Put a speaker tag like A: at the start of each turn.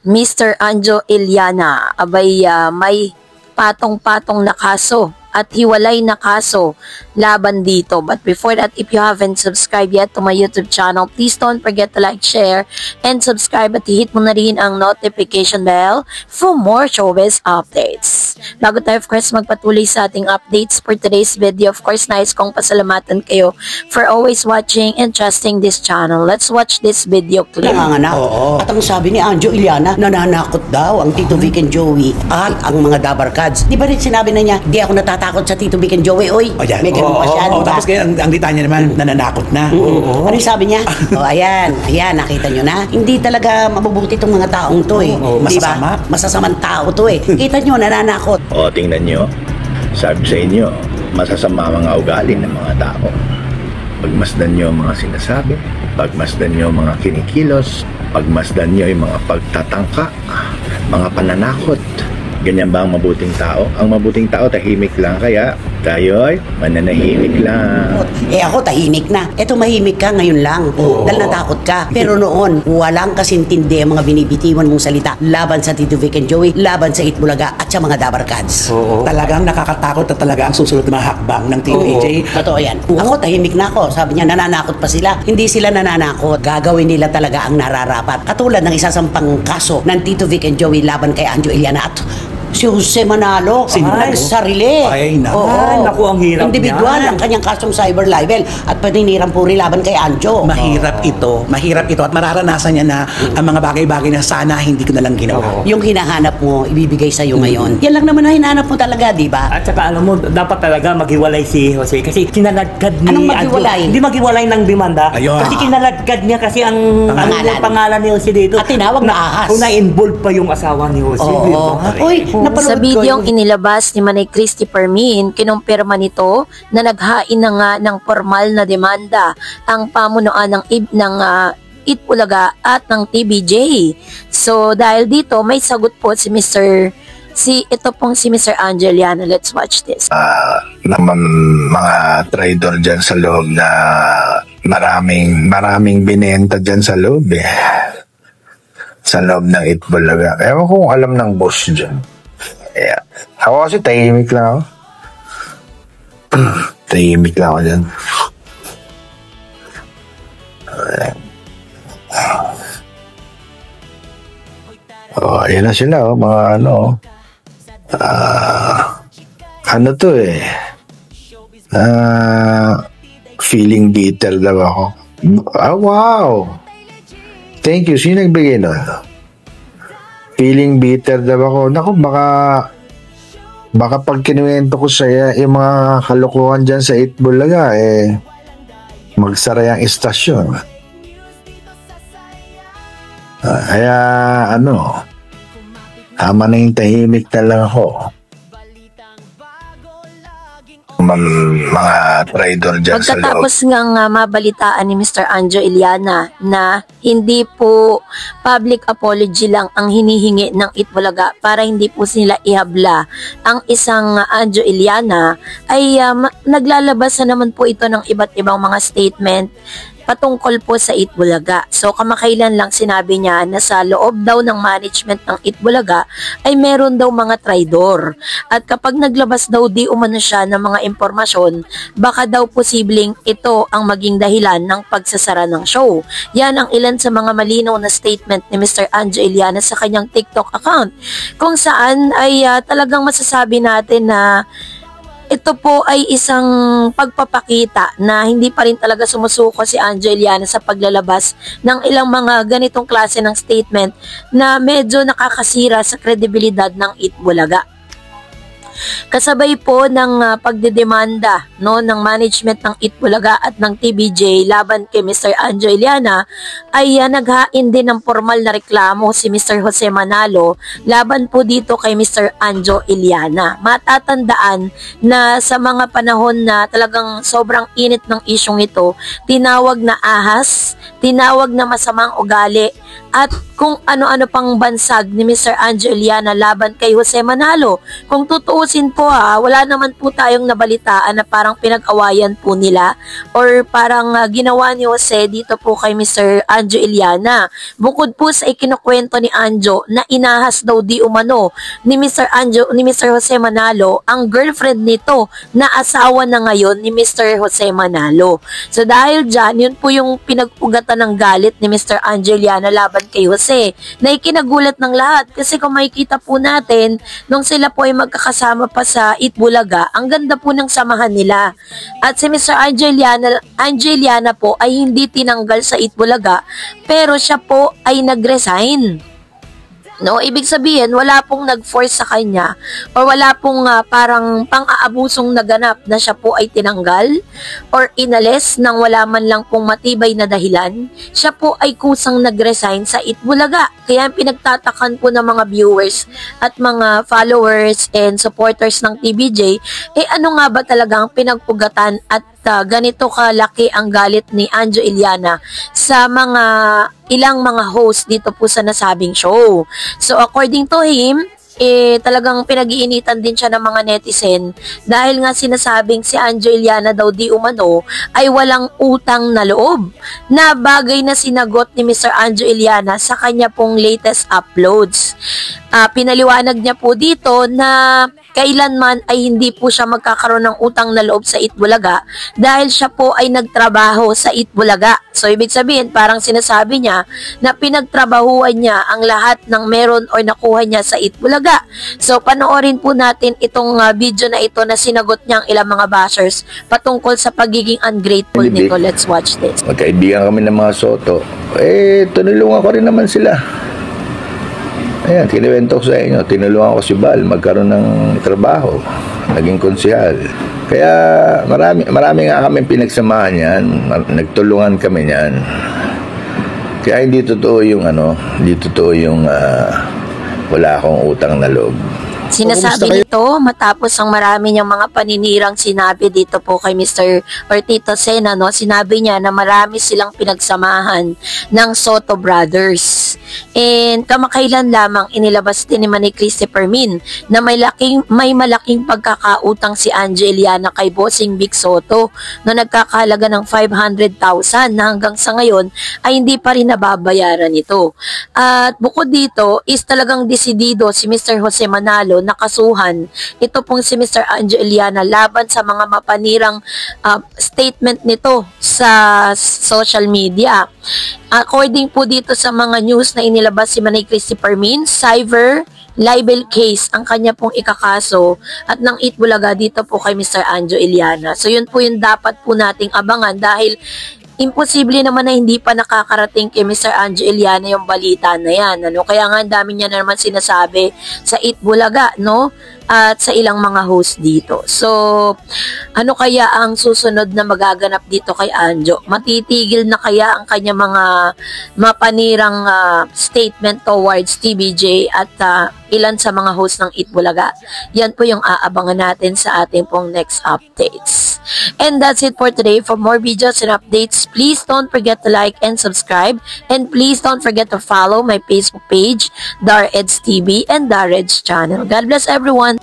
A: Mr. Anjo Iliana, abay may patong-patong na kaso at hiwalay na kaso laban dito. But before that, if you haven't subscribed yet to my YouTube channel, please don't forget to like, share, and subscribe at hit mo na rin ang notification bell for more showbiz updates. Bago tayo, of course, magpatuloy sa ating updates for today's video, of course, nais kong pasalamatan kayo for always watching and trusting this channel. Let's watch this video clip.
B: At ang sabi ni Anjo Iliana, nananakot daw ang Tito Vic and Joey at ang mga Dabarkads. Di ba rin sinabi na niya, di ako natatakot sa Tito Vic and Joey, oy. May ganun pa siya, diba?
C: Tapos kaya ang litanya naman, nananakot na.
B: Ano yung sabi niya? Ayan, nakita nyo na. Hindi talaga mabubuti itong mga taong to eh.
C: Masasama.
B: Masasamang tao to eh. Kita nyo, nananakot.
D: Tingnan nyo, sabi sa inyo, masasama mga ugali ng mga tao. Pagmasdan nyo ang mga sinasabi, pagmasdan nyo ang mga kinikilos, pagmasdan nyo yung mga pagtatangka, mga pananakot. Ganyan ba ang mabuting tao? Ang mabuting tao tahimik lang, kaya tayo'y mananahimik lang.
B: Ako tahimik na. Eto mahimik ka ngayon lang. Dahil natakot ka. Pero noon, walang kasintindi ang mga binibitiwan mong salita laban sa Tito Vic and Joey, laban sa Itbulaga at sa mga Dabarkads.
C: Talagang nakakatakot na talaga ang susunod na mga hakbang ng Team AJ.
B: Totoo yan. Ako tahimik na ako. Sabi niya, nananakot pa sila. Hindi sila nananakot. Gagawin nila talaga ang nararapat. Katulad ng isasampang kaso ng Tito Vic and Joey laban kay Anjo Iliana at si Jose Manalo, nagsarili.
C: Ay, naku, ang hirap
B: individual ang kanyang kasong cyber libel at paninirang puri laban kay Anjo.
C: Mahirap ito at mararanasan niya na ang mga bagay-bagay na sana hindi ko na lang ginawa.
B: Yung hinahanap mo, ibibigay sa'yo ngayon. Yan lang naman ang hinahanap mo talaga, di ba?
E: At saka alam mo, dapat talaga maghiwalay si Jose kasi kinaladkad ni
B: Anong maghiwalay?
E: Hindi maghiwalay ng demanda.
C: Ayun.
E: Kasi kinaladkad niya kasi ang pangalan ni Jose dito.
B: At tinawag na ahas.
E: Kung na-involve pa yung asawa ni Jose.
A: Sa bidyong inilabas ni Manay Christy Permin, kinumpirma nito na naghain na nga ng formal na demanda ang pamunuan ng Itbulaga at ng TVJ. So dahil dito may sagot po si Mr. Anjo Iliana. Let's watch this.
D: Naman mga trader dyan sa loob na maraming binenta dyan sa loob sa loob ng Itbulaga. Ewan kung alam ng boss dyan. Yeah. Ako kasi tahimik lang ako. Tahimik lang ako dyan. Ayan na sila, mga ano to feeling bitter daw ako. Wow! Thank you. Sino nagbigay nun? Feeling bitter daw ako. Naku, baka pag kinuwento ko sa'yo yung mga kalokohan dyan sa Itbulaga, magsara yung istasyon. Kaya, tama na yung tahimik na lang ako. Mga trader dyan sa loob.
A: Pagkatapos ngang mabalitaan ni Mr. Anjo Iliana na hindi po public apology lang ang hinihingi ng Itbulaga para hindi po sila ihabla ang isang Anjo Iliana, ay naglalabas na naman po ito ng iba't ibang mga statement patungkol po sa Itbulaga. So kamakailan lang sinabi niya na sa loob daw ng management ng Itbulaga ay meron daw mga traidor. At kapag naglabas daw di umano siya ng mga impormasyon, baka daw posibleng ito ang maging dahilan ng pagsasara ng show. Yan ang ilan sa mga malinaw na statement ni Mr. Anjo Iliana sa kanyang TikTok account, kung saan ay talagang masasabi natin na ito po ay isang pagpapakita na hindi pa rin talaga sumusuko si Anjo Iliana sa paglalabas ng ilang mga ganitong klase ng statement na medyo nakakasira sa kredibilidad ng Itbulaga. Kasabay po ng pagdedemanda ng management ng Itbulaga at ng TVJ laban kay Mr. Anjo Iliana, ay naghain din ng formal na reklamo si Mr. Jose Manalo laban po dito kay Mr. Anjo Iliana. Matatandaan na sa mga panahon na talagang sobrang init ng isyong ito, tinawag na ahas, tinawag na masamang ugali at kung ano-ano pang bansag ni Mr. Anjo Iliana laban kay Jose Manalo. Kung tutuusin po wala naman po tayong nabalitaan na parang pinag-awayan po nila or parang ginawa ni Jose dito po kay Mr. Anjo Iliana. Bukod po sa ikinukwento ni Anjo na inahas daw di umano ni Mr. Jose Manalo ang girlfriend nito na asawa na ngayon ni Mr. Jose Manalo. So dahil dyan, yun po yung pinag-ugatan ng galit ni Mr. Anjo Iliana laban kay Jose na ikinagulat ng lahat kasi kung makikita po natin nung sila po ay magkakasama pa sa Itbulaga, ang ganda po ng samahan nila. At si Mr. Anjo Iliana po ay hindi tinanggal sa Itbulaga pero siya po ay nag-resign. No, ibig sabihin wala pong nag-force sa kanya or wala pong parang pang-aabusong naganap na siya po ay tinanggal or inalis nang wala man lang pong matibay na dahilan. Siya po ay kusang nag-resign sa Itbulaga. Kaya pinagtatakan po ng mga viewers at mga followers and supporters ng TVJ, ano nga ba talaga ang pinagpugatan at ganito kalaki ang galit ni Anjo Iliana sa ilang mga host dito po sa nasabing show. So according to him, talagang pinag-iinitan din siya ng mga netizen dahil nga sinasabing si Anjo Iliana daw di umano ay walang utang na loob na bagay na sinagot ni Mr. Anjo Iliana sa kanya pong latest uploads. Pinaliwanag niya po dito na kailanman ay hindi po siya magkakaroon ng utang na loob sa Itbulaga dahil siya po ay nagtrabaho sa Itbulaga. So ibig sabihin parang sinasabi niya na pinagtrabahuan niya ang lahat ng meron o nakuha niya sa Itbulaga. So panoorin po natin itong video na ito na sinagot niya ang ilang mga bashers patungkol sa pagiging ungrateful nito. Let's watch this.
D: Magkaibigan kami ng mga Soto. Tinulungan ko rin naman sila. Ayan, kiniwento ko sa inyo, tinulungan ko si Bal magkaroon ng trabaho, naging konsehal. Kaya marami nga kami pinagsamahan yan, nagtulungan kami yan. Kaya hindi totoo yung wala akong utang na loob.
A: Sinasabi nito matapos ang marami niyang mga paninirang sinabi dito po kay Mr. or Tito Sena, no? Sinabi niya na marami silang pinagsamahan ng Soto Brothers. And kamakailan lamang inilabas din ni Manny Christopher Min na may malaking pagkakautang si Anjo Iliana kay Bossing Vic Soto na nagkakahalaga ng 500,000 na hanggang sa ngayon ay hindi pa rin nababayaran ito. At bukod dito is talagang desidido si Mr. Jose Manalo nakasuhan ito pong si Mr. Anjo Iliana laban sa mga mapanirang statement nito sa social media. According po dito sa mga news na inilabas si Manny Christopher Min, cyber libel case ang kanya pong ikakaso at ng Itbulaga dito po kay Mr. Anjo Iliana. So yun po yung dapat po nating abangan dahil imposible naman na hindi pa nakakarating kay Mr. Anjo Iliana yung balita na yan. Kaya nga ang dami niya na naman sinasabi sa Itbulaga, no? At sa ilang mga host dito. So, ano kaya ang susunod na magaganap dito kay Anjo? Matitigil na kaya ang kanya mga mapanirang statement towards TVJ at ilan sa mga host ng Itbulaga? Yan po yung aabangan natin sa ating pong next updates. And that's it for today. For more videos and updates, please don't forget to like and subscribe. And please don't forget to follow my Facebook page, Dar Eds TV and Dar Eds channel. God bless everyone.